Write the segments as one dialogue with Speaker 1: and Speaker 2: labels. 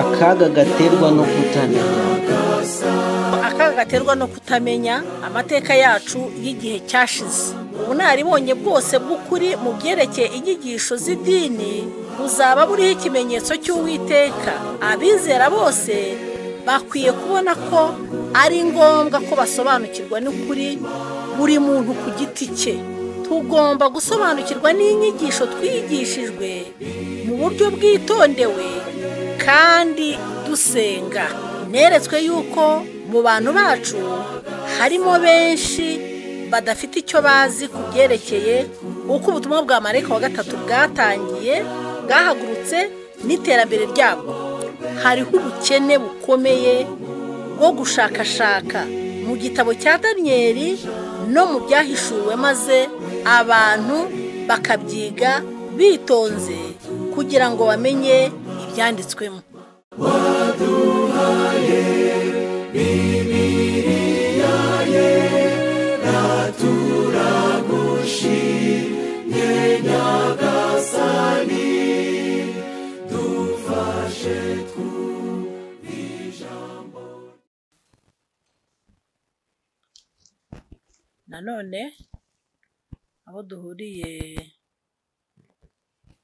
Speaker 1: akaga gaterwa no kutamenya.
Speaker 2: Akaga gaterwa no kutamenya amateka yacu y'igihe cyashize. Ubunararibonye bwose bw'ukuri mu byerekeye inyigisho z'idini buzaba buriho ikimenyetso cy'Uwiteka. Abizera bose bakwiye kubona ko ari ngombwa ko basobanukirwa n'ukuri buri muntu ku giti cye. Tugomba gusobanukirwa n'inyigisho twigishijwe mu buryo bwitondewe kandi dusenga. Neretswe yuko mu bantu bacu harimo benshi badafite icyo bazi ku byerekeye uko ubutumwa bwa marayika wa gatatu bwatangiye, bwahagurutse n'iterambere ryabwo. Hariho ubukene bukomeye bwo gushakashaka mu gitabo cya Daniyeli no mu byahishuwe, maze abantu bakabyiga bitonze kugira ngo bamenye ibyanditswemo. Nanone abo duhuriye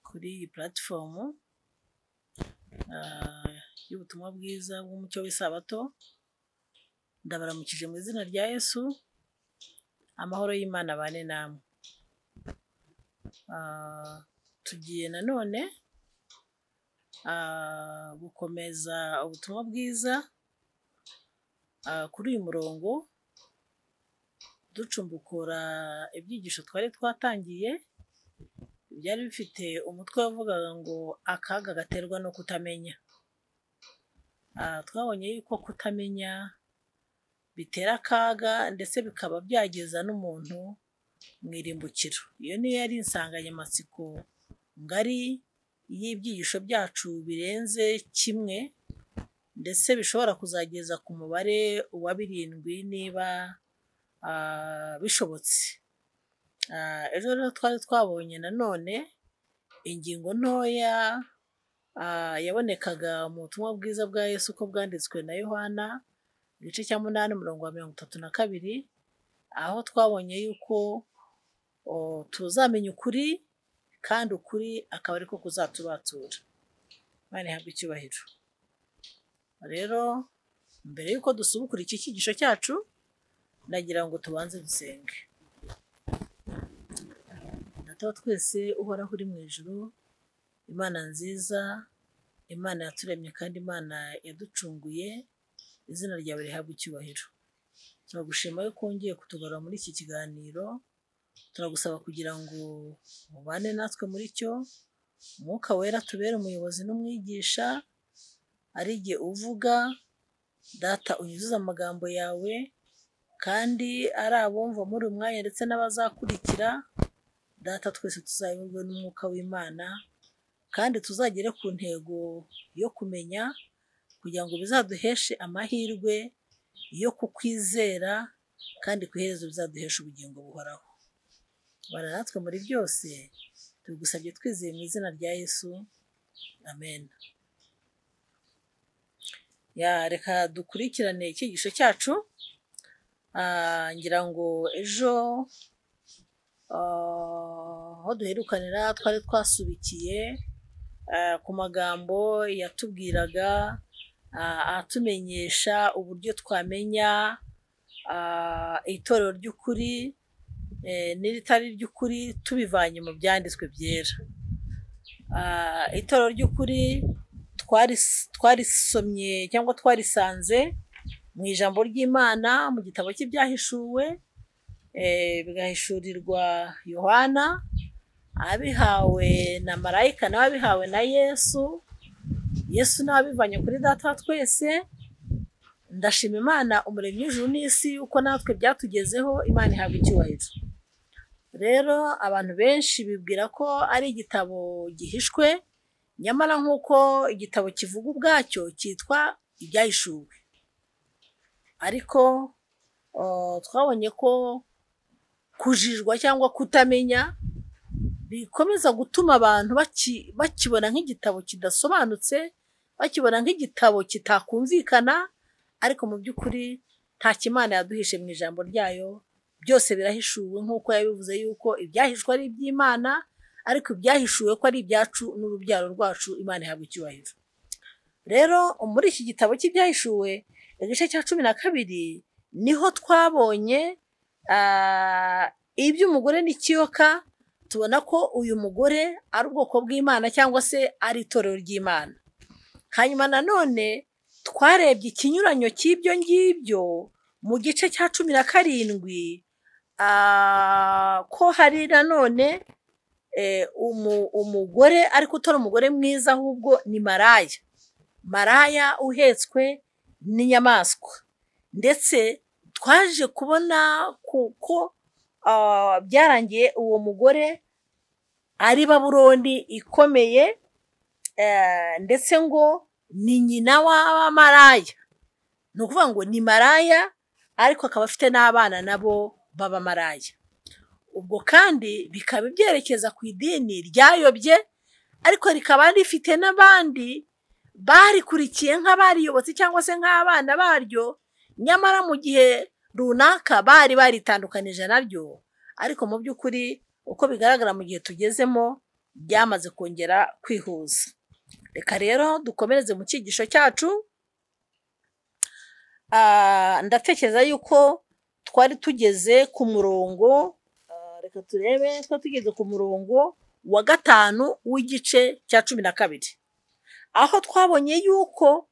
Speaker 2: kuri iyi platform y'ubutumwa bwiza bw'umucyo w'isabato, ndabaramukije mu izina rya Yesu. Amahoro y'Imana bane namwe. Tugiye nanone gukomeza ubutumwa bwiza kuri uyu murongo, ducumbukura ibyigisho twari twatangiye byari bifite umutwe wavugaga ngo akaga gaterwa no kutamenya. Twabonye yuko kutamenya bitera akaga ndetse bikaba byageza n'umuntu mu irimbukiro. Iyo niyo yari insanganyamatsiko ngari y'ibyigisho byacu birenze kimwe, ndetse bishobora kuzageza ku mubare wa 7 niba bishobotse. Ejo rero twari twabonye nanone ingingo ntoya yabonekaga mu butumwa bwiza bwa Yesu uko bwanditswe na Yohana igice cya 8:32, aho twabonye yuko tuzamenya ukuri kandi ukuri akaba ariko kuzatubatura. Imana ihabwe icyubahiro. Rero mbere yuko dusubukura iki cyigisho cyacu, nagira ngo tubanze dusenge. Data wa twese uhoraho uri mu ijuru, Imana nziza, Imana yaturemye kandi Imana yaducunguye, izina ryawe rihabwe icyubahiro. Turagushima yuko wongeye kutugarura muri iki kiganiro. Turagusaba kugira ngo mubane natwe muri cyo, Umwuka Wera tubere umuyobozi n'umwigisha, ari jye uvuga. Data, unyuzuze amagambo yawe, kandi ari abumva muri uyu mwanya ndetse n'abazakurikira. Data, twese tuzayoborwe n'Umwuka w'Imana, kandi tuzagere ku ntego yo kumenya, kugira ngo bizaduheshe amahirwe yo kukwizera, kandi ku iherezo bizaduhesha ubugingo buhoraho. Bana natwe muri byose, tugusabye twizeye mu izina rya Yesu, amen. Reka dukurikirane icyigisho cyacu. Ngira ngo ejo aho duherukanira twari twasubikiye ku magambo yatubwiraga atumenyesha uburyo twamenya itorero ry'ukuri n'iritari ry'ukuri tubivanye mu byanditswe byera. Itorero ry'ukuri twarisomye cyangwa twarisanze mu ijambo ry'Imana mu gitabo cy'ibyahishuwe, bigahishurirwa Yohana, abihawe na marayika nawe abihawe na Yesu. Yesu nawe abivanye kuri Data wa twese. Ndashima Imana umuremyi w'ijuru n'isi uko natwe byatugezeho. Imana ihabwe icyubahiro. Rero abantu benshi bibwira ko ari igitabo gihishwe, nyamara nk'uko igitabo kivuga ubwacyo cyitwa ibyahishuwe. Ariko twabonye ko kujijwa cyangwa kutamenya bikomeza gutuma abantu bakibona nk'igitabo kidasobanutse bakibona nk'igitabo kitakumvikana, ariko mu by'ukuri nta kimana yaduhishe mu ijambo ryayo, byose birahishuwe nk'uko yabivuze yuko ibyahishwe ari iby'Imana, ariko ibyahishuwe ko ari ibyacu n'urubyaro rwacu, Imana ihabwa icyubahiro. Rero muri iki gitabo cy'ibyahishuwe igice cya 12 niho twabonye iby'umugore n'ikiyoka. Tubona ko uyu mugore ari ubwoko bw'Imana cyangwa se ari itorero ry'Imana. Hanyuma nanone twarebye ikinyuranyo cy'ibyo ngibyo mu gice cya 17, ko hari nanone umugore ariko utari umugore mwiza, ahubwo ni maraya uhetswe n'inyamaswa. Ndetse twaje kubona kuko byarangiye uwo mugore ari Babuloni ikomeye, ndetse ngo ni nyina w'abamaraya. Ni ukuvuga ngo ni maraya ariko akaba afite n'abana nabo b'abamaraya. Ubwo kandi bikaba byerekeza ku idini ryayobye, ariko rikaba rifite n'abandi barikurikiye nk'abariyobotse cyangwa se nk'abana baryo, nyamara mu gihe runaka bari baritandukanije naryo, ariko mu by'ukuri uko bigaragara mu gihe tugezemo byamaze kongera kwihuza. Reka rero dukomereze mu cyigisho cyacu. Ndatekereza yuko twari tugeze ku murongo, reka turebe, twari tugeze ku murongo wa 5 w'igice cya 12, aho twabonye yuko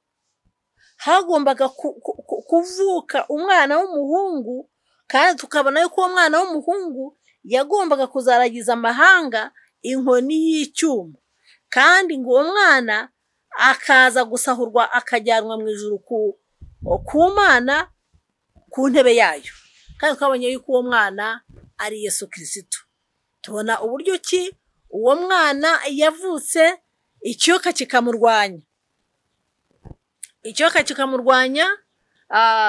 Speaker 2: hagombaga kuvuka umwana w'umuhungu, kandi tukabona yuko uwo mwana w'umuhungu yagombaga kuzaragiza amahanga inkoni y'icyuma, kandi ngo uwo mwana akaza gusahurwa akajyanwa mu ijuru ku Mana ku ntebe yayo. Kandi twabonye yuko uwo mwana ari Yesu Kristo. Tubona uburyo ki uwo mwana yavutse, ikiyoka kikamurwanya.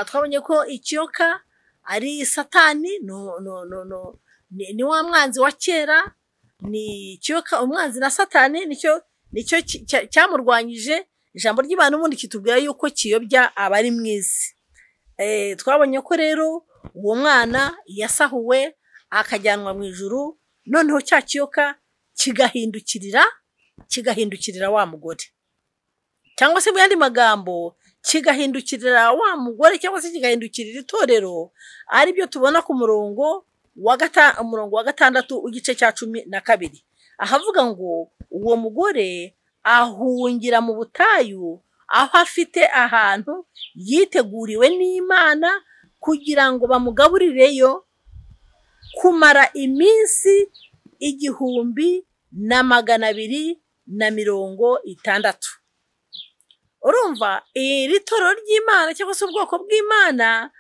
Speaker 2: Twabonye ko ikiyoka ari Satani, ni wa mwanzi wa kera. Ni ikiyoka, umwanzi na Satani nicyo cyamurwanyije. Ijambo ry'Imana ubundi kitubwira yuko kiyobya abari mu isi. Twabonye ko rero uwo mwana yasahuwe akajyanwa mu ijuru, noneho cya kiyoka kigahindukirira wa mugore, cyangwa se mu yandi magambo kigahindukirira wa mugore, cyangwa se kigahindukirira itorero. Ari byo tubona ku murongo wa 6 w'igice cya 12, ahavuga ngo uwo mugore ahungira mu butayu, aho afite ahantu yiteguriwe n'Imana kugira ngo bamugaburireyo kumara iminsi 1260. Urumva iri torero ry'Imana cyangwa se ubwoko bw'Imana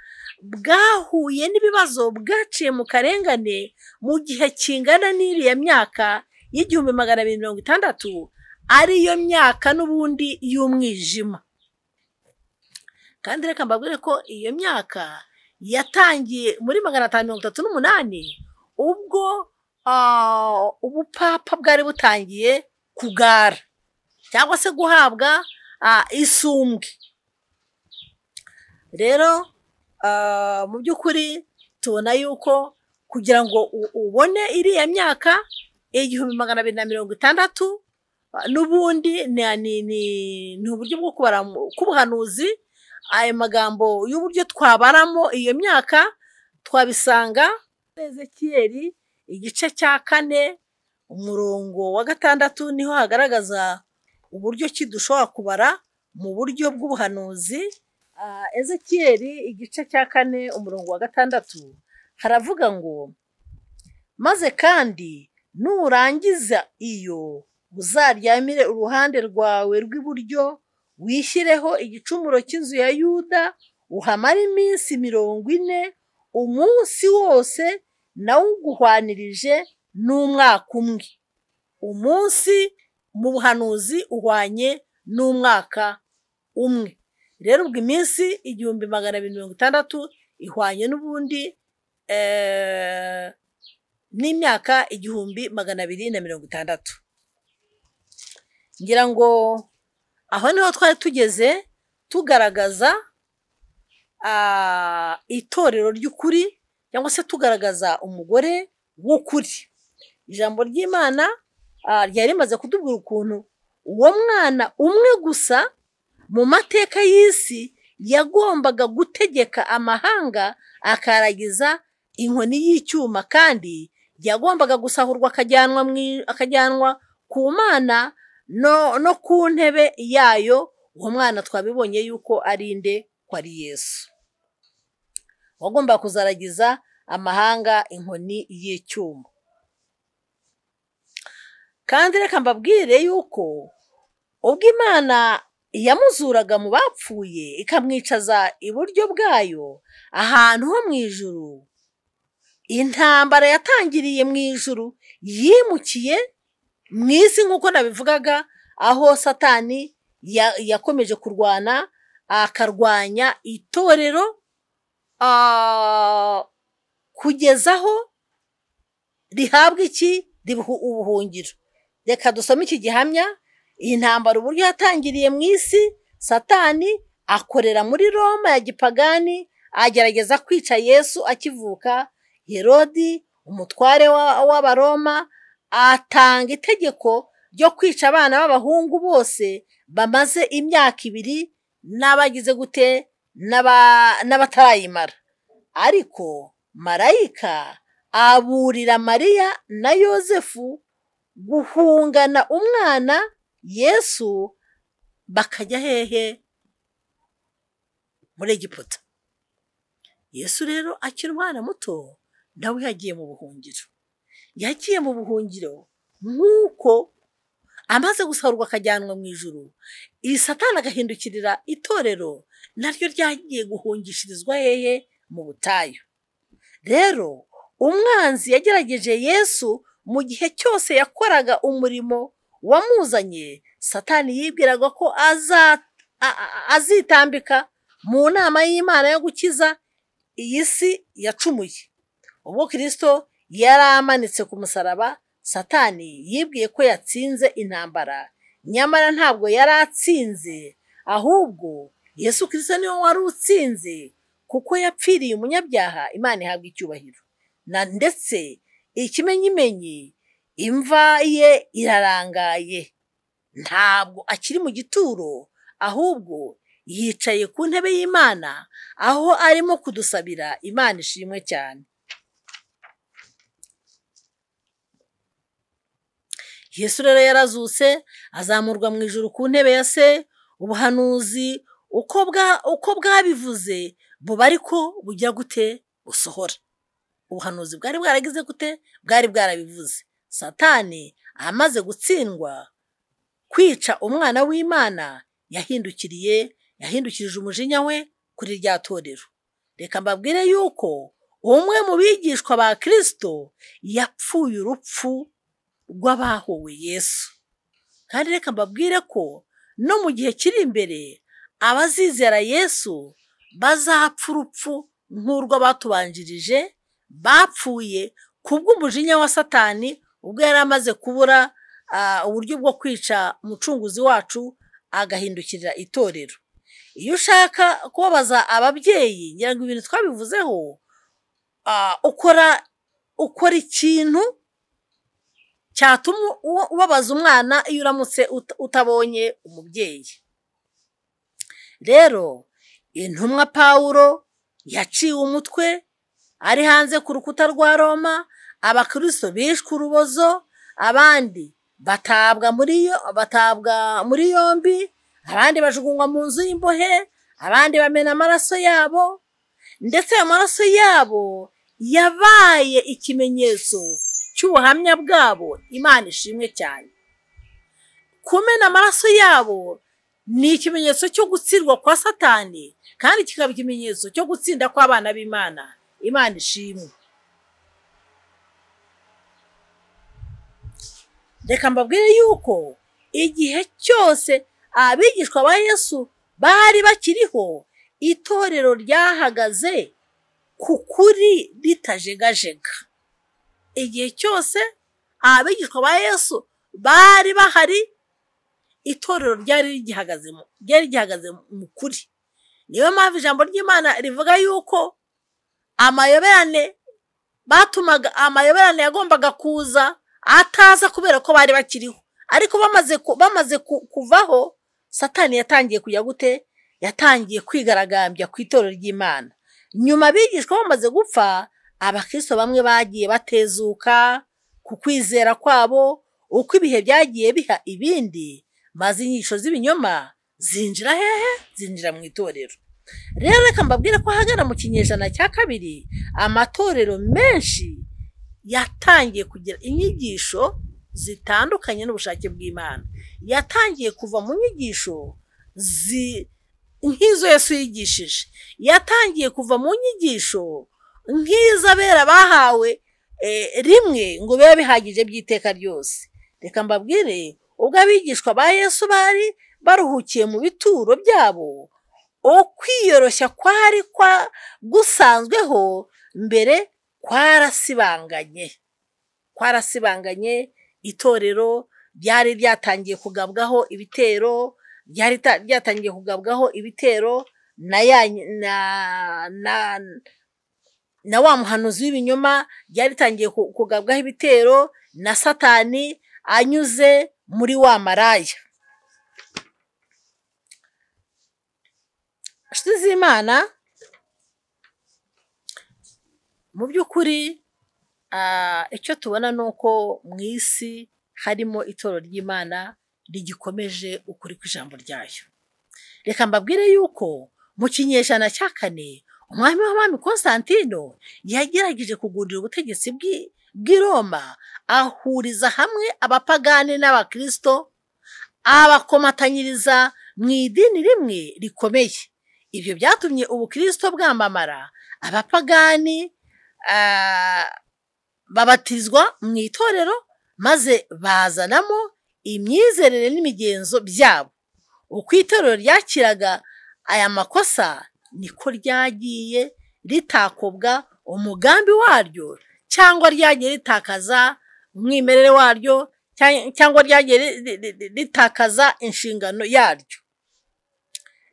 Speaker 2: bwahuye n'ibibazo, bwaciye mu karengane mu gihe kingana n'iriya myaka 1260, ariyo myaka n'ubundi y'umwijima. Kandi reka mbabwire ko iyo myaka yatangiye muri 538, ubwo ubupapa bwari butangiye kugara cyangwa se guhabwa isumbwe. Rero mu by'ukuri tubona yuko kugira ngo ubone iriya myaka 1260, n'ubundi ni uburyo bwo kubara k'ubuhanuzi. Ayo magambo y'uburyo twabaramo iyo myaka twabisanga Ezekiyeli igice cya 4 umurongo wa 6, niho hagaragaza uburyo ki dushobora kubara mu buryo bw'ubuhanuzi. Ezekiyeli igice cya 4 umurongo wa 6 haravuga ngo, maze kandi nurangiza iyo uzaryamire uruhande rwawe rw'iburyo, wishyireho igicumuro cy'inzu ya Yuda, uhamara iminsi 40, umunsi wose nawuguhwanirije n'umwaka umwe. Umunsi mu buhanuzi uhwanye n'umwaka umwe. Rero ubwo iminsi 1260 ihwanye n'ubundi n'imyaka 1260. Ngira ngo aho niho twari tugeze tugaragaza itorero ry'ukuri cyangwa se tugaragaza umugore w'ukuri. Ijambo ry'Imana ryari rimaze kutubwira ukuntu uwo mwana umwe gusa mu mateka y'isi yagombaga gutegeka amahanga akaragiza inkoni y'icyuma, kandi yagombaga gusahurwa akajyanwa ku Mana no ku ntebe yayo. Uwo mwana twabibonye yuko ari nde? Ko ari Yesu wagombaga kuzaragiza amahanga inkoni y'icyuma. Kandi reka mbabwire yuko ubwo Imana yamuzuraga mu bapfuye ikamwicaza iburyo bwayo ahantu ho mu ijuru, intambara yatangiriye mu ijuru yimukiye mu isi nk'uko nabivugaga, aho Satani yakomeje kurwana akarwanya itorero kugeza aho rihabwa ubuhungiro. Reka dusome iki gihamya. Iyi ntambara uburyo yatangiriye mu isi, Satani akorera muri Roma ya gipagani, agerageza kwica Yesu akivuka. Herodi umutware w'Abaroma atanga itegeko ryo kwica abana b'abahungu bose bamaze imyaka 2 n'abagize gute n'abatarayimara. Ariko marayika aburira Mariya na Yosefu guhungana umwana Yesu bakajya hehe? Muri Egiputa. Yesu rero akiri umwana muto nawe yagiye mu buhungiro. Yagiye mu buhungiro nk'uko amaze gusahurwa akajyanwa mu ijuru, Satani agahindukirira itorero naryo ryagiye guhungishirizwa hehe? Mu butayu. Rero umwanzi yagerageje Yesu mu gihe cyose yakoraga umurimo wamuzanye. Satani yibwiraga ko azitambika mu nama y'Imana yo gukiza iyi si yacumuye. Ubwo Kristo yari amanitse ku musaraba, Satani yibwiye ko yatsinze intambara, nyamara ntabwo yari atsinze, ahubwo Yesu Kristo niwe wari utsinze, kuko yapfiriye umunyabyaha. Imana ihabwa icyubahiro. Ndetse ikimenyimenyi imva ye irarangaye, ntabwo akiri mu gituro, ahubwo yicaye ku ntebe y'Imana aho arimo kudusabira. Imana ishimwe cyane. Yesu rero yarazutse azamurwa mu ijuru ku ntebe ya Se. Ubuhanuzi uko bwabivuze buba ariko bujya gute? Busohora. Ubuhanuzi bwari bwaragize gute? Bwari bwarabivuze. Satani amaze gutsindwa kwica umwana w'Imana, yahindukirije umujinya we kuri rya torero. Reka mbabwire yuko umwe mu bigishwa ba Kristo yapfuye urupfu rw'abahowe Yesu. Kandi reka mbabwire ko no mu gihe kiri imbere abazizera Yesu bazapfa urupfu nk'urw'abatubanjirije bapfuye kubw'umujinya wa Satani ubwo yari amaze kubura uburyo bwo kwica umucunguzi wacu agahindukirira itorero. Iyo ushaka kubabaza ababyeyi, ngira ngo ibintu twabivuzeho, ukora ikintu cyatuma ubabaza umwana iyo uramutse utabonye umubyeyi. Rero intumwa Pawulo yaciwe umutwe ari hanze ku rukuta rwa Roma, abakristo bishwe urubozo, abandi batabwa muri yombi, abandi bajugunywa mu nzu y'imbohe, abandi bamena amaraso yabo, ndetse ayo maraso yabo yabaye ikimenyetso cy'ubuhamya bwabo. Imana ishimwe cyane. Kumena amaraso yabo ni ikimenyetso cyo gutsindwa kwa Satani, kandi kikaba ikimenyetso cyo gutsinda kw'abana b'Imana. Imana ishimwe. Reka mbabwire yuko igihe cyose abigishwa ba Yesu bari bakiriho, itorero ryahagaze ku kuri ritajegajega. Igihe cyose abigishwa ba Yesu bari bahari, itorero ryari rigihagaze mu kuri. Niyo mpamvu ijambo ry'Imana rivuga yuko amayoberane yagombaga kuza ataza kubera ko bari bakiriho, ariko bamaze kuvaho, Satani yatangiye kujya gute? Yatangiye kwigaragambya ku itorero ry'Imana. Nyuma abigishwa bamaze gupfa, abakristo bamwe bagiye batezuka ku kwizera kwabo, uko ibihe byagiye biha ibindi, maze inyigisho z'ibinyoma zinjira hehe? Zinjira mu itorero. Rero reka mbabwire ko ahagana mu kinyejana cya kabiri, amatorero menshi yatangiye kugira inyigisho zitandukanye n'ubushake bw'Imana. Yatangiye kuva mu nyigisho nk'izo Yesu yigishije. Yatangiye kuva mu nyigisho nk'iz'abera bahawe rimwe ngo bibe bihagije by'iteka ryose. Reka mbabwire, ubwo abigishwa ba Yesu bari baruhukiye mu bituro byabo, ukwiyoroshya kwari gusanzweho mbere kwarasibanganye. Itorero ryari ryatangiye kugabwaho ibitero, na wa muhanuzi w'ibinyoma ryari ritangiye kugabwaho ibitero na Satani anyuze muri wa maraya. Inshuti z'Imana, mu by'ukuri icyo tubona ni uko mu isi harimo itorero ry'Imana rigikomeje ukuri kw'ijambo ryayo. Reka mbabwire yuko mu kinyejana cya kane, umwami w'abami Konstantino yagerageje kugundira ubutegetsi bw'i Roma, ahuriza hamwe abapagani n'abakristo, abakomatanyiriza mu idini rimwe rikomeye. Ibyo byatumye ubukristo bwamamara, abapagani babatizwa mu itorero, maze bazanamo imyizerere n'imigenzo byabo. Uko itorero ryakiraga aya makosa, niko ryagiye ritakobwa umugambi waryo, cyangwa ryagiye ritakaza umwimerere waryo, cyangwa ryagiye ritakaza inshingano yaryo.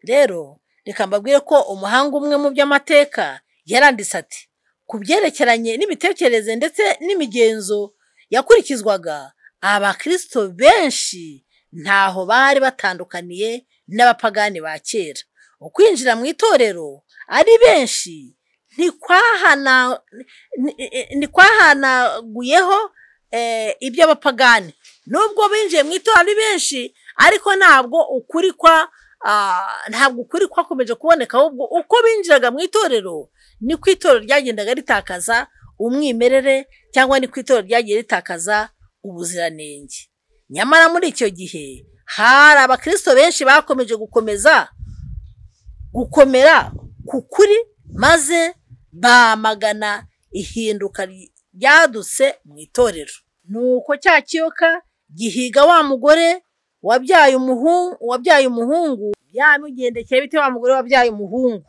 Speaker 2: Rero reka mbabwire ko umuhanga umwe mu by'amateka yaranditse ati, ku byerekeranye n'imitekerereze ndetse n'imigenzo yakurikizwaga, abakristo benshi ntaho bari batandukaniye n'abapagani ba kera. Ukwinjira mu itorero ari benshi ntikwahanaguyeho iby'abapagani. Nubwo binjiye mu itorero ari benshi, ariko ntabwo ukuri kwakomeje kuboneka, ahubwo uko binjiraga mu itorero niko itorero ryagendaga ritakaza umwimerere, cyangwa niko itorero ryagiye ritakaza ubuziranenge. Nyamara muri icyo gihe hari abakristo benshi bakomeje gukomera ku kuri, maze bamagana ihinduka ryadutse mu itorero. Nuko cya kiyoka gihiga wa mugore wabyaye umuhungu, byamugendekeye bite? Wa mugore wabyaye umuhungu,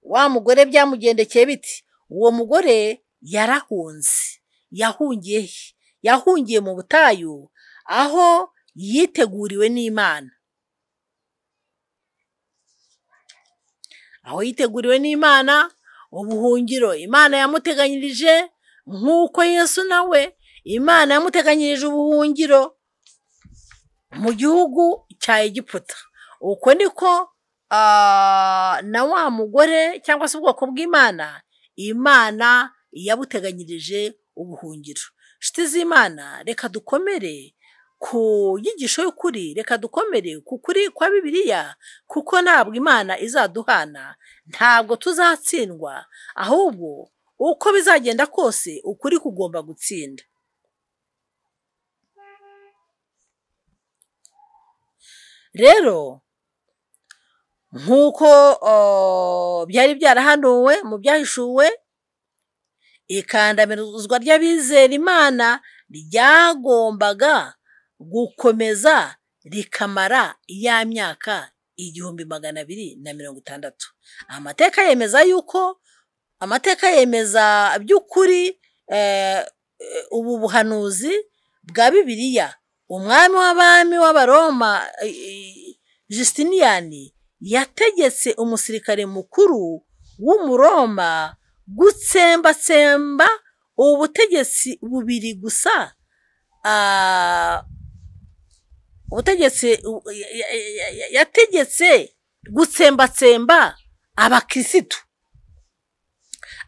Speaker 2: wa mugore byamugendekeye biti? Uwo mugore yarahunze. Yahungiye he? Yahungiye mu butayu, aho yiteguriwe n'Imana. Ubuhungiro Imana yamuteganyirije, nk'uko Yesu nawe Imana yamuteganyirije ubuhungiro mu gihugu cya Egiputa. Uko niko na wa mugore cyangwa se ubwoko bw'Imana, Imana yabuteganyirije ubuhungiro. Inshuti z'Imana, reka dukomere ku nyigisho y'ukuri, reka dukomere ku kuri kwa Bibiliya, kuko ntabwo Imana izaduhana, ntabwo tuzatsindwa, ahubwo uko bizagenda kose ukuri kugomba gutsinda. Rero nk'uko byari byarahanuwe mu byahishuwe, ikandamizwa ry'abizera Imana ryagombaga gukomeza rikamara ya myaka 1260. Amateka yemeza by'ukuri ubu buhanuzi bwa Bibiliya umwami w'abami w'abaroma Justiniyani yategetse umusirikare mukuru w'umuroma gutsembatsemba ubutegetsi bubiri gusa, yategetse gutsembatsemba abakirisitu.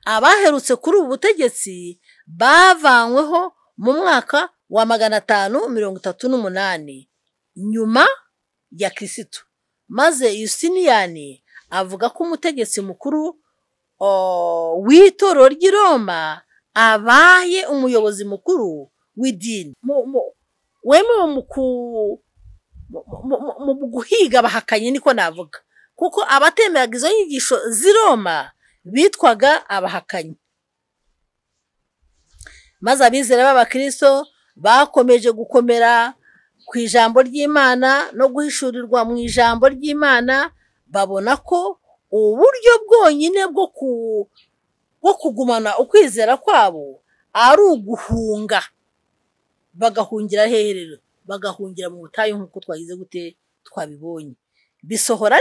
Speaker 2: Abaherutse kuri ubu butegetsi bavanyweho mu mwaka wa 538 nyuma ya Kirisitu, maze Justiniyani avuga ko umutegetsi mukuru w'itorero ry'i Roma abaye umuyobozi mukuru w'idini, wemewe mu guhiga abahakanye, niko navuga, kuko abatemeraga izo nyigisho z'i Roma bitwaga abahakanyi. Maze abizera b'abakristo bakomeje gukomera ku ijambo ry'Imana no guhishurirwa mu ijambo ry'Imana, babona ko uburyo bwonyine bwo kugumana ukwizera kwabo ari uguhunga. Bagahungira heherero, bagahungira mu butayu nk'uko twagize gute twabibonye. Bisohora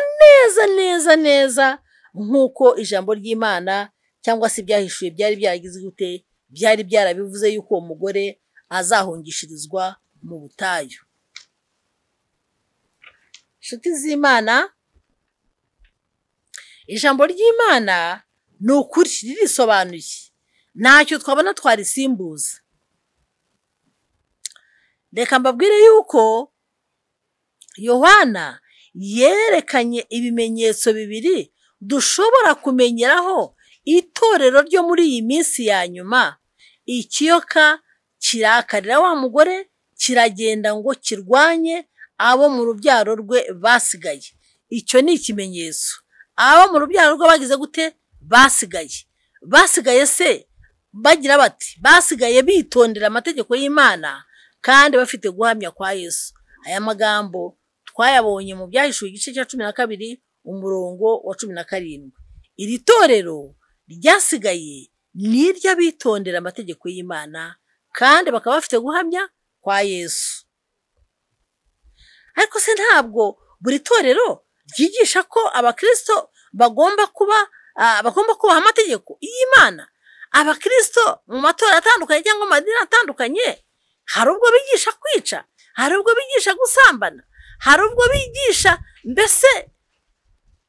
Speaker 2: neza nk'uko ijambo ry'Imana cyangwa se ibyahishuye byari byaragize gute, byari byarabivuze yuko uwo mugore azahungishirizwa mu butayu. Inshuti z'Imana, ijambo ry'Imana ni ukuri, ririsobanuye, ntacyo twabona twarisimbuza. Reka mbabwire yuko Yohana yerekanye ibimenyetso bibiri dushobora kumenyeraho itorero ryo muri iyi minsi ya nyuma. Ikiyoka kirakarira wa mugore, kiragenda ngo kirwanye abo mu rubyaro rwe basigaye. Icyo ni ikimenyetso. Abo mu rubyaro rwe bagize gute? Basigaye se bagira bati? Basigaye bitondera amategeko y'Imana kandi bafite guhamya kwa Yesu. Aya magambo twayabonye mu byahishuwe igice cya 12 umurongo wa 17. Iri torero ryasigaye ni iry'abitondera amategeko y'Imana kandi bakaba bafite guhamya kwa Yesu. Ariko se ntabwo buri torero ryigisha ko abakristo bagomba kubaha amategeko y'Imana? Abakristo mu matora atandukanye cyangwa mu madini atandukanye, hari ubwo bigisha kwica, hari ubwo bigisha gusambana, hari ubwo bigisha, mbese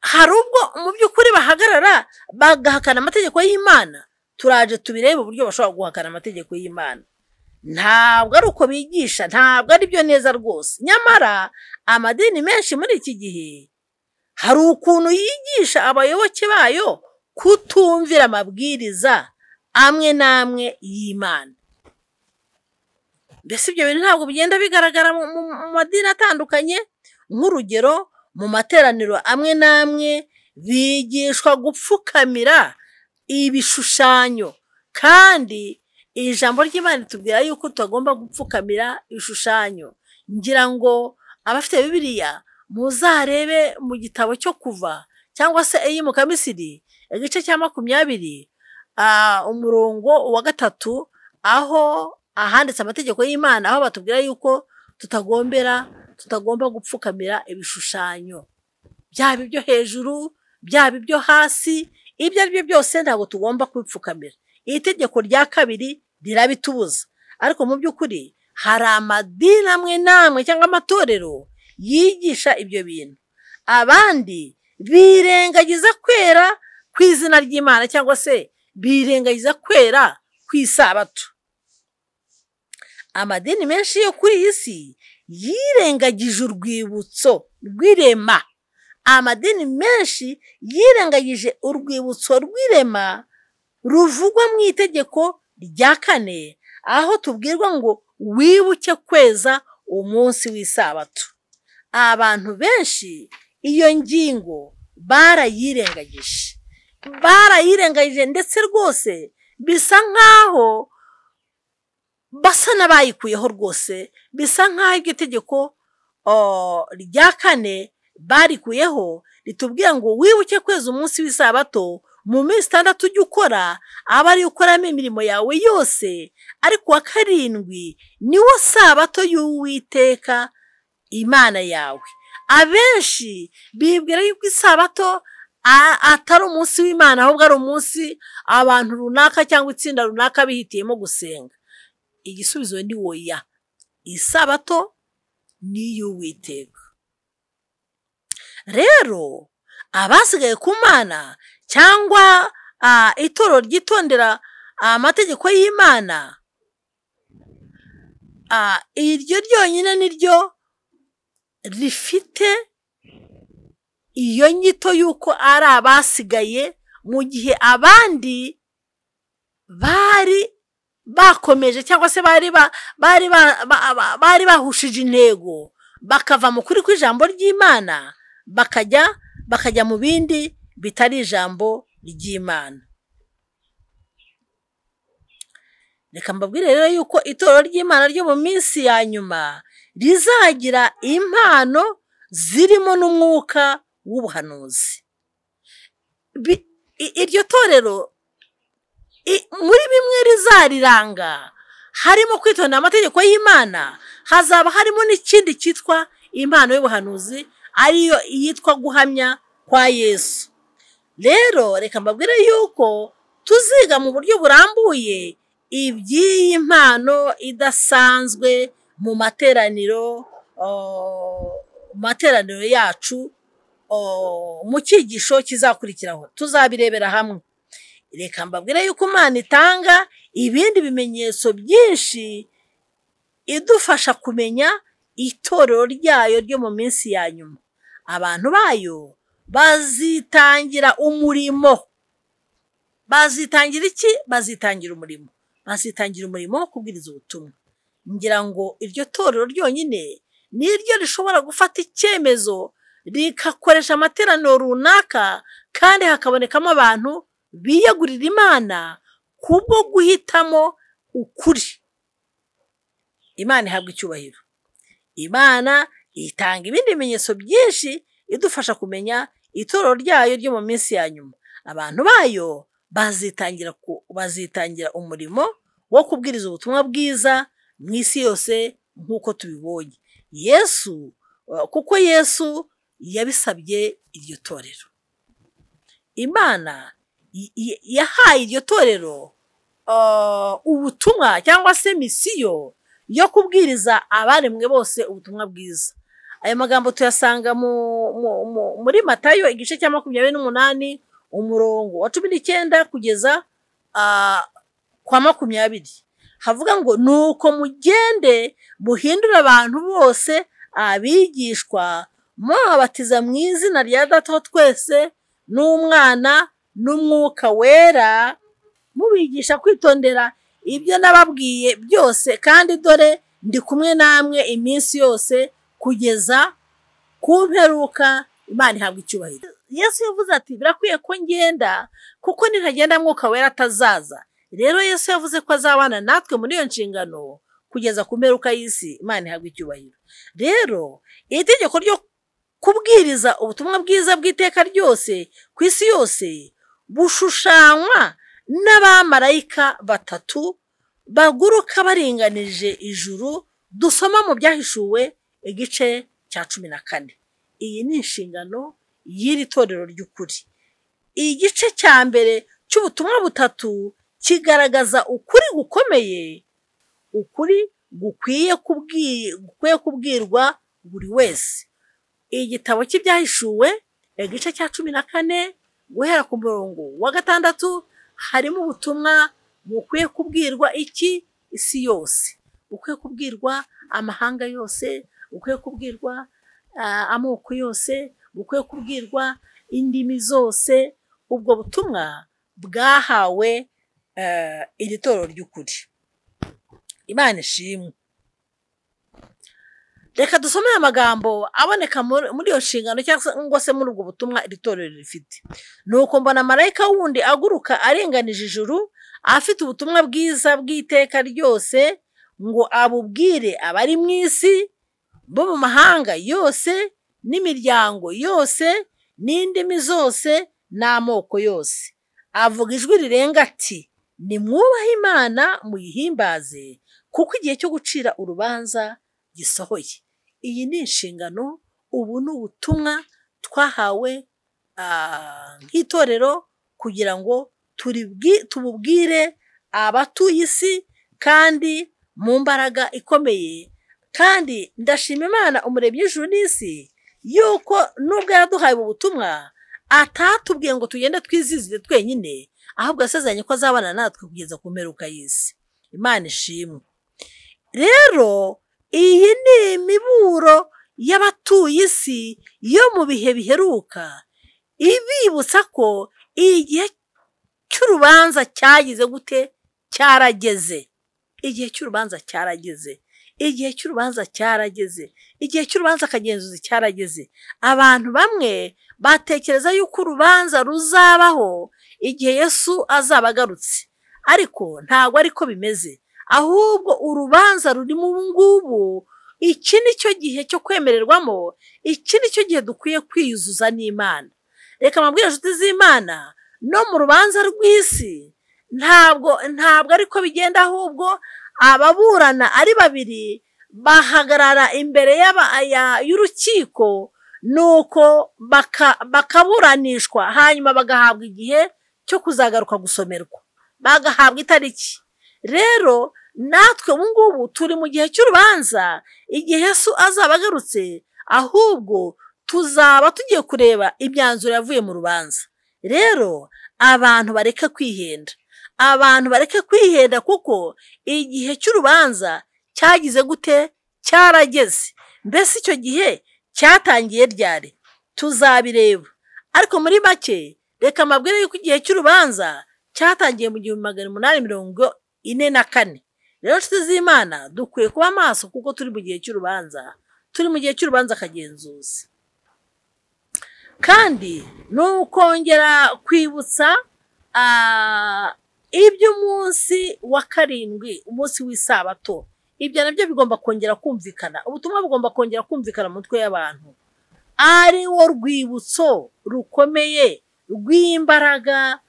Speaker 2: hari ubwo mu by'ukuri bahagarara bagahakana amategeko y'Imana. Turaje tubirebe uburyo bashobora guhakana amategeko y'Imana. Ntabwo ari uko bigisha, ntabwo ari byo neza rwose. Nyamara amadini menshi muri iki gihe hari ukuntu yigisha abayoboke bayo kutumvira amabwiriza amwe n'amwe y'Imana. Mbese ibyo bintu ntabwo bigenda bigaragara mu madini atandukanye. Nk'urugero, mu materaniro amwe n'amwe bigishwa gupfukamira ibishushanyo, kandi ijambo ry'Imana ritubwira yuko tutagomba gupfukamira ibishushanyo. Ngira ngo abafite Bibiliya muzarebe mu gitabo cyo Kuva cyangwa se Eyimuka Misiri igice cya 20 umurongo wa 3, aho ahanditse amategeko y'Imana, aho batubwira yuko tutagomba gupfukamira ibishushanyo, byaba ibyo hejuru, byaba ibyo hasi, ibyo ari byo byose ntabwo tugomba kubipfukamira. Iri tegeko rya kabiri rirabitubuza. Ariko mu by'ukuri hari amadini amwe n'amwe cyangwa amatorero yigisha ibyo bintu. Abandi birengagiza kwera ku izina ry'Imana cyangwa se birengagiza kwera ku isabato. Amadini menshi yo kuri iyi si yirengagije urwibutso rw'irema. Amadini menshi yirengagije urwibutso rw'irema ruvugwa mu itegeko rya 4, aho tubwirwa ngo wibuke kweza umunsi w'isabato. Abantu benshi iyo ngingo barayirengagije ndetse rwose bisa nkaho basa n'abayikuyeho rwose, bisa nkaho iryo tegeko rya 4 barikuyeho ritubwira ngo wibuke kweza umunsi w'isabato mu minsi 6 ujya ukora aba ari ukoramo imirimo yawe yose, ariko wa karindwi niwo sabato y'Uwiteka Imana yawe. Abenshi bibwira yuko isabato atari umunsi w'Imana, ahubwo ari umunsi abantu runaka cyangwa itsinda runaka bihitiyemo gusenga. Igisubizo ni oya, isabato ni y'Uwiteka. Rero abasigaye ku Mana cyangwa itorero ryitondera amategeko y'Imana, iryo ryonyine niryo rifite iyo nyito yuko ari abasigaye, mu gihe abandi bari bakomeje cyangwa se bari bahushije intego, bakava mu kuri kw'ijambo ry'Imana bakajya mu bindi bitari ijambo ry'Imana. Reka mbabwire rero yuko itorero ry'Imana ryo mu minsi ya nyuma rizagira impano zirimo n'umwuka w'ubuhanuzi. Iryo torero muri bimwe rizariranga harimo kwitondera amategeko y'Imana, hazaba harimo n'ikindi cyitwa impano y'ubuhanuzi, ariyo yitwa guhamya kwa Yesu. Rero reka mbabwire yuko tuziga mu buryo burambuye iby'iyi mpano idasanzwe mu materaniro yacu mu cyigisho kizakurikiraho, tuzabirebera hamwe. Reka mbabwire yuko Imana itanga ibindi bimenyetso byinshi idufasha kumenya itorero ryayo ryo mu minsi ya nyuma. Abantu bayo bazitangira umurimo. Bazitangira iki? Bazitangira umurimo. Bazitangira umurimo wo kubwiriza ubutumwa. Ngira ngo iryo torero ryonyine niryo rishobora gufata icyemezo rikakoresha amateraniro runaka, kandi hakabonekamo abantu biyegurira Imana kubwo guhitamo ukuri. Imana ihabwa icyubahiro. Imana itanga ibindi bimenyetso byinshi idufasha kumenya itorero ryayo ryo mu minsi ya nyuma. Abantu bayo bazitangira umurimo wo kubwiriza ubutumwa bwiza mu isi yose nk'uko tubibonye. Kuko Yesu yabisabye iryo torero. Imana yahaye iryo torero ubutumwa cyangwa se misiyo yo kubwiriza abaremwe bose ubutumwa bwiza. Aya magambo tuyasanga muri Matayo igice cya 28 umurongo wa 19 kugeza kwa 20. Havuga ngo nuko mugende muhindura abantu bose abigishwa, mubabatiza mu izina rya Data wa twese n'Umwana n'Umwuka wera, mubigisha kwitondera ibyo nababwiye byose, kandi dore ndi kumwe namwe iminsi yose kugeza ku mperuka. Imana ihabwa icyubahiro. Yesu yavuze ati birakwiye ko ngenda, kuko nitagenda Mwuka wera atazaza. Rero Yesu yavuze ko azabana natwe muri iyo nshingano kugeza ku mperuka y'isi. Imana ihabwa icyubahiro. Rero itegeko ryo kubwiriza ubutumwa bwiza bw'iteka ryose ku isi yose bushushanywa n'abamarayika 3 baguruka baringanije ijuru, dusoma mu Byahishuwe igice cya 14. Iyi ni inshingano y'iri torero ry'ukuri. Igice cya mbere cy'ubutumwa 3 kigaragaza ukuri gukomeye, ukuri gukwiye kubwirwa buri wese. Igitabo cy'Ibyahishuwe igice cya 14 guhera ku murongo wa 6 harimo ubutumwa bukwiye kubwirwa isi yose, bukwiye kubwirwa amahanga yose, bukwiye kubwirwa amoko yose, bukwiye kubwirwa indimi zose. Ubwo butumwa bwahawe iri torero ry'ukuri. Imana ishimwe. Reka dusome amagambo aboneka muri iyo nshingano cyangwa se muri ubwo butumwa iri torero rifite. Nuko mbona marayika wundi aguruka aringanije ijuru, afite ubutumwa bwiza bw'iteka ryose, ngo abubwire abari mu isi bo mu mahanga yose n'imiryango yose n'indimi zose n'amoko yose. avuga ijwi rirenga ati nimwubahe Imana muyihimbaze kuko igihe cyo gucira urubanza gisohoye. Iyi ni inshingano, ubu ni ubutumwa twahawe nk'itorero kugira ngo tububwire abatuye isi kandi mu mbaraga ikomeye. Kandi ndashima Imana umuremyi w'ijuru n'isi yuko nubwo yaraduhaye ubu butumwa atatubwiye ngo tugende twizizire twenyine, ahubwo yasezeranye ko azabana natwe kugeza ku mperuka y'isi. Imana ishimwe. Rero iyi ni imiburo y'abatuye isi yo mu bihe biheruka, ibibutsa ko igihe cy'urubanza cyagize gute? Cyarageze. Igihe cy'urubanza cyarageze. Igihe cy'urubanza cyarageze. Igihe cy'urubanza kagenzuzi cyarageze. Abantu bamwe batekereza yuko urubanza ruzabaho igihe Yesu azaba agarutse, ariko ntabwo ariko bimeze. Ahubwo urubanza ruri mu ngubu. Iki ni cyo gihe cyo kwemererwamo. Iki ni cyo gihe dukwiye kwiyuzuza n'Imana. Reka mabwire inshuti z'Imana, no mu rubanza rw'isi ntabwo ariko bigenda, ahubwo ababurana ari babiri bahagarara imbere y'urukiko, nuko bakaburanishwa, hanyuma bagahabwa igihe cyo kuzagaruka gusomerwa, bagahabwa itariki. Rero natwe ubu ngubu turi mu gihe cy'urubanza, igihe Yesu azaba agarutse, ahubwo tuzaba tugiye kureba imyanzuro yavuye mu rubanza. Rero abantu bareke kwihenda, kuko igihe cy'urubanza cyagize gute? Cyarageze. Mbese icyo gihe cyatangiye ryari? Tuzabireba, ariko muri make reka mabwire yuko igihe cy'urubanza cyatangiye mu 1844. Rero inshuti z'Imana dukwiye kuba maso, kuko turi mu gihe cy'urubanza, kagenzuzi. Kandi nukongera kwibutsa iby'umunsi wa karindwi, umunsi w'isabato, ibyo nabyo bigomba kongera kumvikana. Ubutumwa bugomba kongera kumvikana mu mutwe y'abantu, ari wo rwibutso rukomeye rw'imbaraga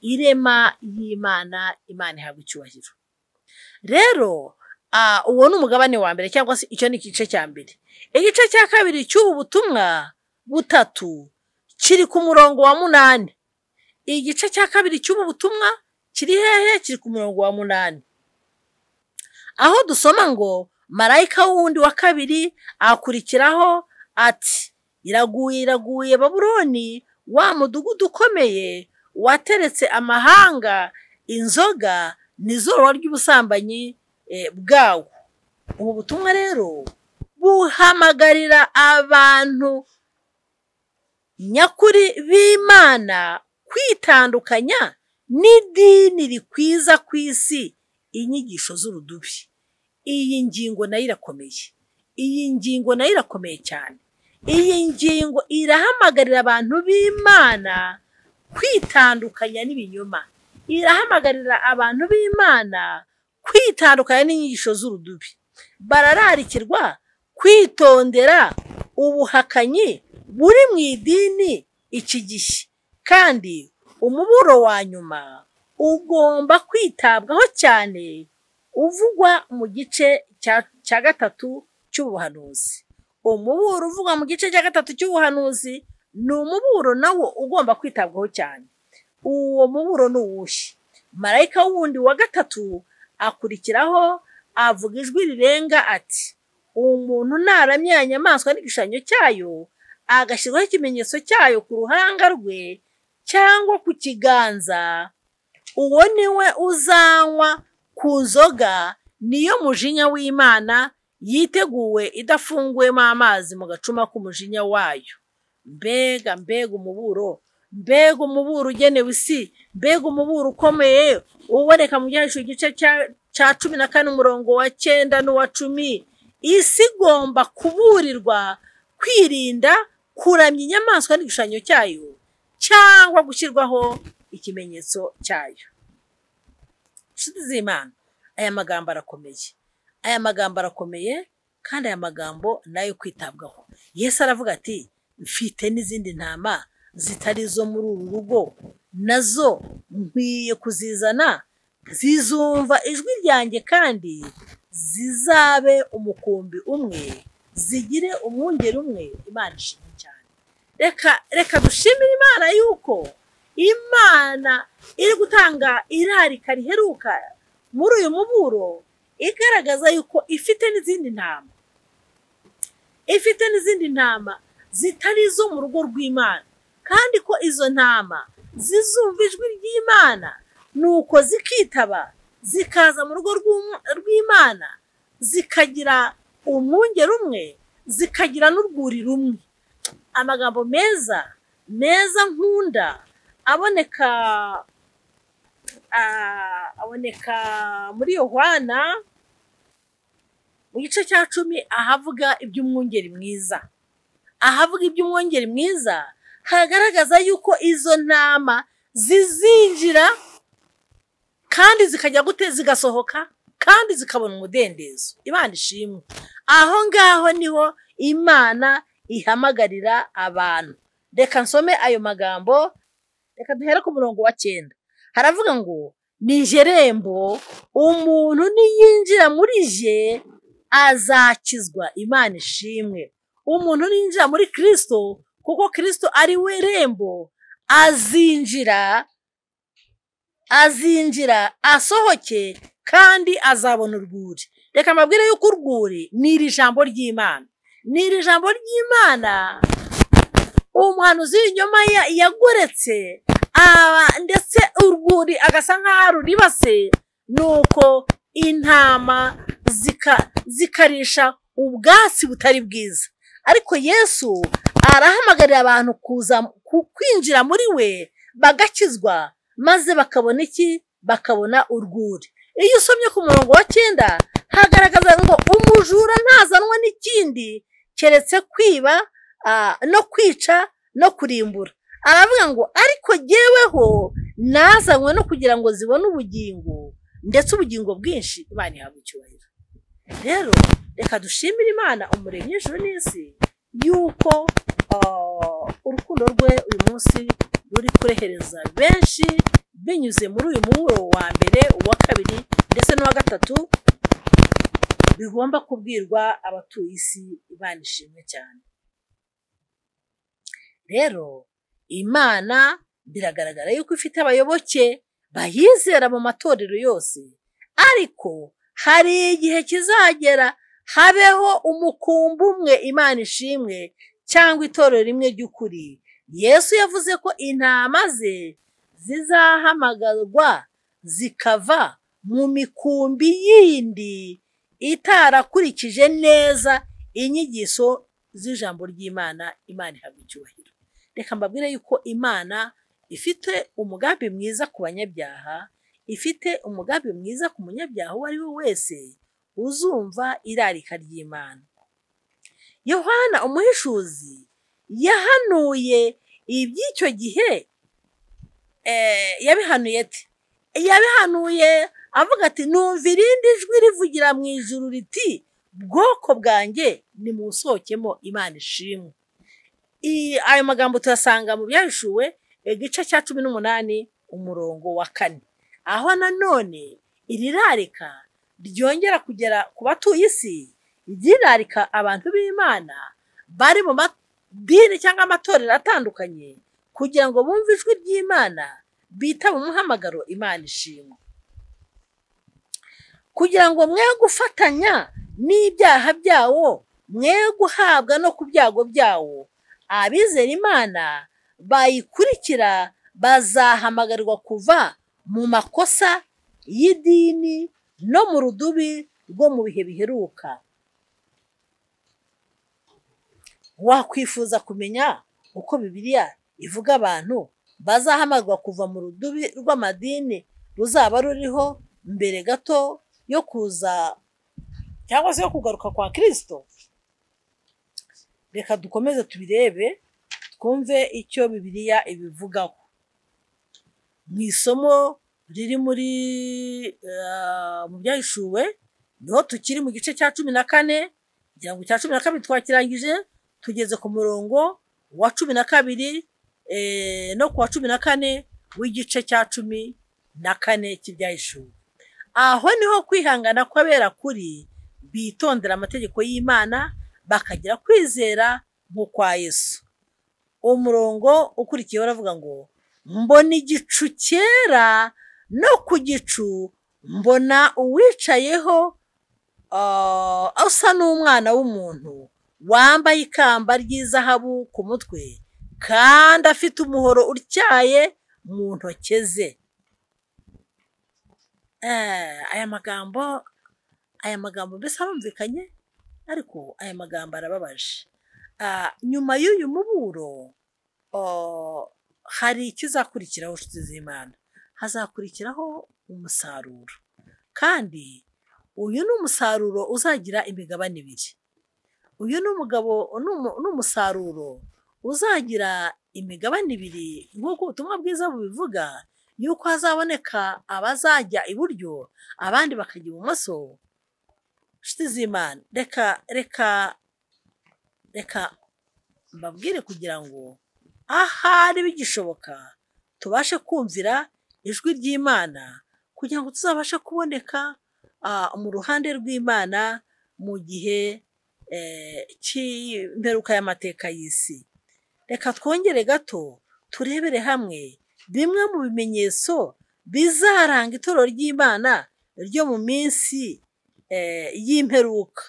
Speaker 2: irema y'Imana. Imana ihabwa icyubahiro. Rero uwo ni umugabane wa mbere, cyangwa se icyo ni igice cya mbere. Igice cya kabiri cy'ubu butumwa butatu kiri ku murongo wa 8. Igice cya kabiri cy'ubu butumwa kiri hehe? Kiri ku murongo wa 8, aho dusoma ngo marayika wundi wa kabiri akurikiraho ati iraguye Babuloni, wa mudugudu ukomeye wateretse amahanga inzoga n'izoro ry'ubusambanyi bwawo. Ubu butumwa rero buhamagarira abantu nyakuri b'Imana kwitandukanya n'idini rikwiza ku isi inyigisho z'urudubi. Iyi ngingo nayo irakomeye cyane. Iyi ngingo irahamagarira abantu b'Imana kwitandukanya n'ibinyoma. Irahamagarira abantu b'Imana kwitandukanya n'inyigisho z'urudubi. Barararikirwa kwitondera ubuhakanyi buri mu idini iki gihe, kandi umuburo wa nyuma ugomba kwitabwaho cyane, uvugwa mu gice cya gatatu cy'ubuhanuzi. Umuburo uvugwa mu gice cya gatatu cy'ubuhanuzi ni umuburo nawo ugomba kwitabwaho cyane. Uwo muburo ni uwuhe? Marayika wundi wa gatatu akurikiraho avuga ijwi rirenga ati umuntu naramye ya nyamaswa n'igishushanyo cyayo, agashyirwaho ikimenyetso cyayo ku ruhanga rwe cyangwa ku kiganza, uwo niwe uzanywa ku nzoga niyo mujinya w'Imana yiteguwe idafunguwemo amazi mu gacuma k'umujinya wayo. Mbega umuburo ugenewe isi, mbega umuburo ukomeye uboneka mu Byahishuwe igice cya 14 umurongo wa 9 n'uwa 10. Isi igomba kuburirwa kwirinda kuramya inyamaswa n'igishushanyo cyayo cyangwa gushyirwaho ikimenyetso cyayo. Inshuti z'Imana, aya magambo arakomeye, kandi aya magambo nayo kwitabwaho. Yesu aravuga ati mfite n'izindi ntama zitari zo muri uru rugo, nazo nkwiye kuzizana, zizumva ijwi ryanjye kandi zizabe umukumbi umwe, zigire umwungeri umwe. Imana ishimwe cyane. Reka dushimire Imana yuko Imana iri gutanga irarika riheruka muri uyu muburo, igaragaza yuko ifite n'izindi ntama zitari izo mu rugo rw'Imana, kandi ko izo ntama zizumva ijwi ry'Imana, nuko zikitaba zikaza mu rugo rw'Imana, zikagira umwungeri umwe, zikagira n'urwuri rumwe. Amagambo meza nkunda aboneka muri Yohana mu gice cya 10, ahavuga iby'umwungeri mwiza, hagaragaza yuko izo ntama zizinjira kandi zikajya zigasohoka kandi zikabona umudendezo. Imana ishimwe. Aho ngaho niho Imana ihamagarira abantu. Reka nsome ayo magambo. Reka duhere ku murongo wa 9. Haravuga ngo, nije rembo, umuntu niyinjira muri je azakizwa. Imana ishimwe. Umuntu ninjira muri Kristo, kuko Kristo ari we rembo, azinjira asohoke kandi azabona urwuri. Reka mbabwire yuko urwuri ni iri jambo ry'Imana. Umuhanuzi w'inyoma yagoretse ndetse urwuri agasa nk'aho ruribase, nuko intama zikarisha ubwatsi butari bwiza. Ariko Yesu arahamagarira abantu kwinjira muri we bagakizwa, maze bakabona iki? Bakabona urwuri. Iyo usomye ku murongo wa 9, hagaragaza ngo umujura ntazanwa n'ikindi keretse kwiba no kwica no kurimbura. Aravuga ngo ariko jyeweho nazanywe no kugira ngo zibone ubugingo, ndetse ubugingo bwinshi. Imana ihabwe icyubahiro. Rero reka dushimire Imana umuremyi w'ijuru n'isi yuko urukundo rwe uyu munsi ruri kurehereza benshi binyuze muri uyu muburo wa mbere, uwa kabiri ndetse n'uwa gatatu, bigomba kubwirwa abatuye isi. Imana ishimwe cyane. Rero Imana biragaragara yuko ifite abayoboke bayizera mu matorero yose, ariko hari igihe kizagera habeho umukumbi umwe. Imana ishimwe. Cyangwa itorero rimwe ry'ukuri. Yesu yavuze ko intama ze zizahamagarwa zikava mu mikumbi yindi itarakurikije neza inyigisho z'ijambo ry'Imana. Imana ihabwe icyubahiro. Reka mbabwire yuko Imana ifite umugambi mwiza ku banyabyaha, ifite umugambi mwiza ku munyabyaha uwo ari we wese uzumva irarika ry'Imana. Yohana umuhishuzi yahanuye iby'icyo gihe. Yabihanuye avuga ati, numva irindi jwi rivugira mu ijuru riti, bwoko bwanjye nimusohokemo. Imana ishimwe. Ayo magambo tuyasanga mu Byahishuwe igice cya 18 umurongo wa 4. Aho nanone iri rarika ryongera kugera ku batuye isi, ryirarika abantu b'Imana bari mu madini cyangwa amatorero atandukanye, kugira ngo bumve ijwi ry'Imana, bita mu muhamagaro. Imana ishimwe. Kugira ngo mwe gufatanya n'ibyaha byawo, mwe guhabwa no ku byago byawo, abizera Imana bayikurikira bazahamagarwa kuva mu makosa y'idini no mu rudubi rwo mu bihe biheruka. Wakwifuza kumenya uko Bibiliya ivuga abantu bazahamagarwa kuva mu rudubi rw'amadini ruzaba ruriho mbere gato yo kuza cyangwa se yo kugaruka kwa Kristo? Reka dukomeze tubirebe, twumve icyo Bibiliya ibivugaho. Mu isomo riri muri mu Byahishuwe, niho tukiri mu gice cya 14, kugira ngo cya 12 twakirangije, tugeze ku murongo wa 12 no ku wa 14 w'igice cya 14 cy'ibyahishuwe. Aho niho kwihangana kw'abera kuri bitondera amategeko y'Imana bakagira kwizera nk'ukwa Yesu. Umurongo ukurikiyeho uravuga ngo mbona igicu cyera, no ku gicu mbona uwicayeho asa n'umwana w'umuntu, wambaye ikamba ry'izahabu ku mutwe, kandi afite umuhoro utyaye mu ntoke ze. Aya magambo mbese arumvikanye, ariko aya magambo arababaje. Nyuma y'uyu muburo hari ikizakurikiraho nshuti z'Imana. Hazakurikiraho umusaruro, kandi uyu ni umusaruro uzagira imigabane ibiri. Uyu ni umusaruro uzagira imigabane ibiri, nk'uko ubutumwa bwiza bubivuga, yuko hazaboneka abazajya iburyo abandi bakajya ibumoso. Nshuti z'Imana, reka mbabwire kugira ngo ahari bigishoboka tubashe kumvira ijwi ry'Imana, kugira ngo tuzabashe kuboneka mu ruhande rw'Imana mu gihe cy'imperuka y'amateka y'isi. Reka twongere gato turebere hamwe bimwe mu bimenyetso bizaranga itorero ry'Imana ryo mu minsi y'imperuka.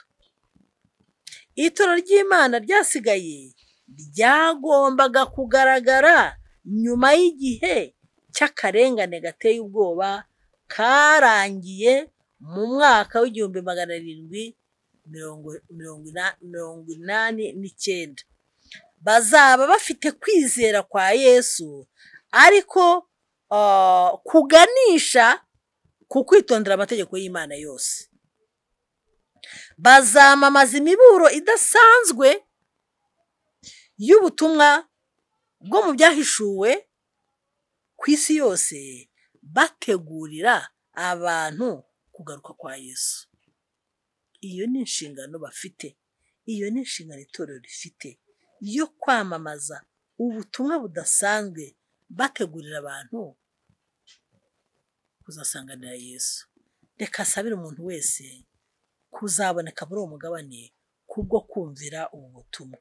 Speaker 2: Itorero ry'Imana ryasigaye ryagombaga kugaragara nyuma y'igihe cy'akarengane gateye ubwoba karangiye mu mwaka w'1789. Bazaba bafite kwizera kwa Yesu, ariko kuganisha ku kwitondera amategeko y'Imana yose. Bazamamaza imiburo idasanzwe y'ubutumwa bwo mu byahishuwe ku isi yose, bategurira abantu kugaruka kwa Yesu. Iyo ni inshingano bafite, iyo ni inshingano itorero rifite yo kwamamaza ubutumwa budasanzwe, bategurira abantu kuzasanganira Yesu. Reka asabire umuntu wese kuzaboneka muri uwo mugabane kubwo kumvira ubu butumwa.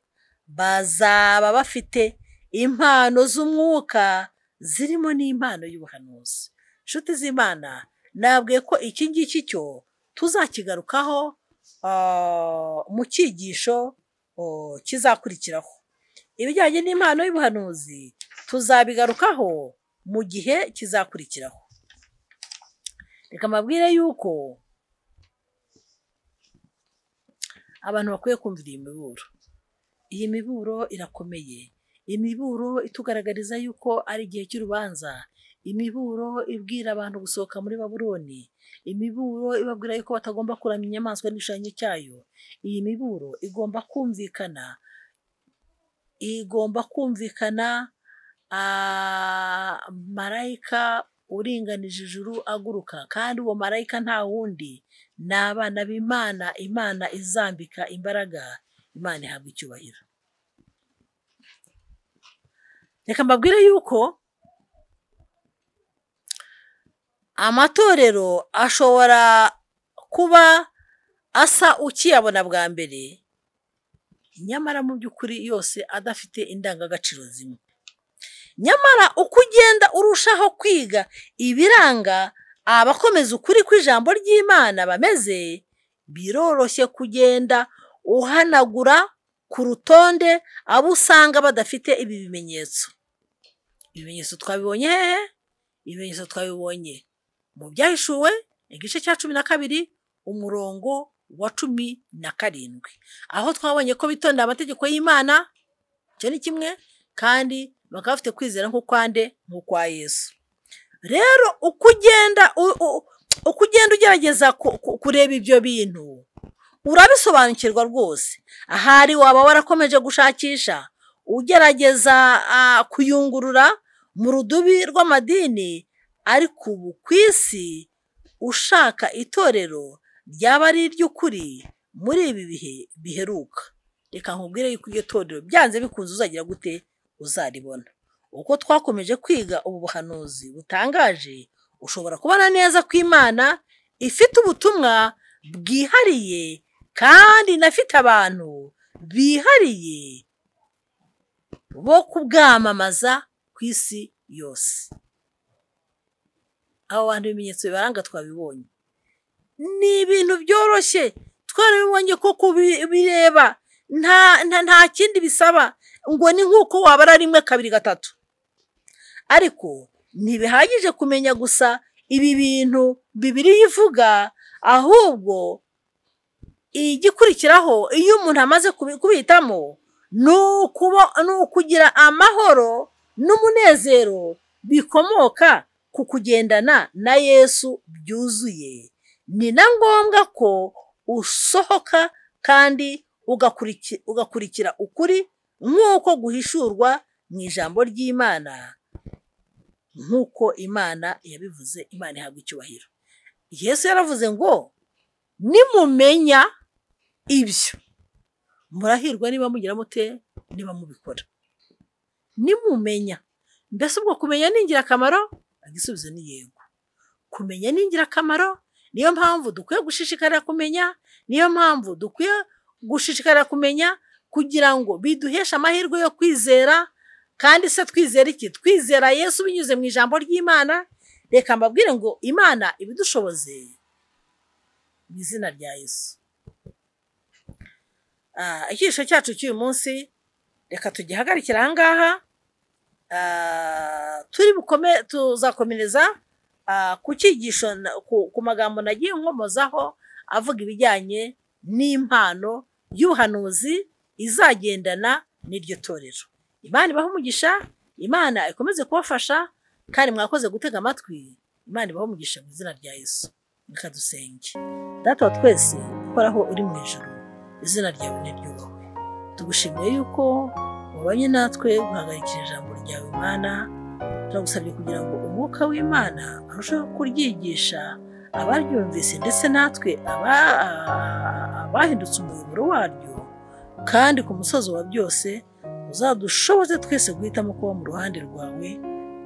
Speaker 2: Bazaba bafite impano z'umwuka, zirimo n'impano y'ubuhanuzi. Nshuti z'Imana, nabwiye ko iki ngiki cyo tuzakigarukaho mu cyigisho kizakurikiraho. Ibijyanye n'impano y'ubuhanuzi tuzabigarukaho mu gihe kizakurikiraho. Reka mbabwire yuko abantu bakwiye kumvira iyi miburo. Iyi miburo irakomeye, imiburo itugaragariza yuko ari igihe cy'urubanza, imiburo ibwira abantu gusohoka muri Babuloni, imiburo ibabwira yuko batagomba kuramya inyamaswa n'igishushanyo cyayo. Iyi miburo igomba kumvikana marayika uringanije ijuru aguruka, kandi uwo marayika nta wundi ni abana b'Imana, Imana izambika imbaraga, Imana ihabwa icyubahiro. Reka mbabwire yuko amatorero ashobora kuba asa ukiyabona bwa mbere, nyamara mu by'ukuri yose adafite indangagaciro zimwe. Nyamara uko ugenda urushaho kwiga ibiranga abakomeza ukuri kw'ijambo ry'Imana bameze, biroroshye kugenda uhanagura ku rutonde abo usanga badafite ibi bimenyetso. Ibimenyetso twabibonye hehe? Ibimenyetso twabibonye mu byahishuwe igice cya 12 umurongo wa 17, aho twabonye ko bitondera amategeko y'Imana. Icyo ni kimwe, kandi bakaba bafite kwizera nk'ukwa Yesu. Rero uko ugenda ugerageza kureba ibyo bintu, urabisobanukirwa rwose. Ahari waba warakomeje gushakisha, ugerageza kuyungurura mu rudubi rw'amadini, ariko ubu ku isi ushaka itorero ryaba ari iry'ukuri muri ibi bihe biheruka. Reka nkubwire yuko iryo torero byanze bikunze uzagira gute uzaribona. uko twakomeje kwiga ubu buhanuzi butangaje, ushobora kubona neza ko Imana ifite ubutumwa bwihariye kandi inafite abantu bihariye bo kubwamamaza ku isi yose. Abo bantu ibimenyetso bibaranga twabibonye, ni ibintu byoroshye, twarabibonye ko kubireba nta kindi bisaba, ngo ni nk'uko wabara 1, 2, 3. Ariko ntibihagije kumenya gusa ibi bintu Bibiliya ivuga, ahubwo igikurikiraho iyo umuntu amaze kubihitamo ni ukugira amahoro n'umunezero bikomoka ku kugendana na Yesu byuzuye. Ni na ngombwa ko usohoka kandi ugakurikira ukuri nk'uko guhishurwa mu ijambo ry'Imana, nk'uko Imana yabivuze. Imana ihabwa icyubahiro. Yesu yaravuze ngo nimumenya ibyo murahirwa niba mugira mute, niba mubikora. Nimumenya, mbese ubwo kumenya ni ingirakamaro? Igisubizo ni yego. Kumenya ni ingirakamaro, niyo mpamvu dukwiye gushishikarira kumenya, niyo mpamvu dukwiye gushishikarira kumenya kugira ngo biduheshe amahirwe yo kwizera. Kandi se twizera iki? Twizera Yesu binyuze mu ijambo ry'Imana. Reka mbabwire ngo Imana ibidushoboze mu izina rya Yesu. Icyisho cyacu cy'uyu munsi reka tugihagarikira aha ngaha. Tuzakomereza ku cyigisho ku magambo nagiye nkomozaho avuga ibijyanye n'impano y'ubuhanuzi izagendana n'iryo torero. Imana ibahe umugisha, Imana ikomeze kubafasha, kandi mwakoze gutega amatwi. Imana ibahe umugisha mu izina rya Yesu. Reka dusenge. Data wa twese uhoraho uri mu ijuru, izina ryawe niryubahwe. Tugushimiye yuko wabanye natwe guhagarikira ijambo ryawe Imana. Turagusabye kugira ngo umwuka w'Imana arusheho kuryigisha abaryumvise, ndetse natwe abahindutse umuyoboro waryo, kandi ku musozo wa byose uzadushoboze twese guhitamo kuba mu ruhande rwawe,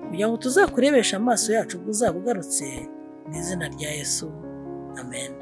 Speaker 2: kugira ngo tuzakurebesha amaso yacu ubwo uzaba ugarutse, mu izina rya Yesu. Amen.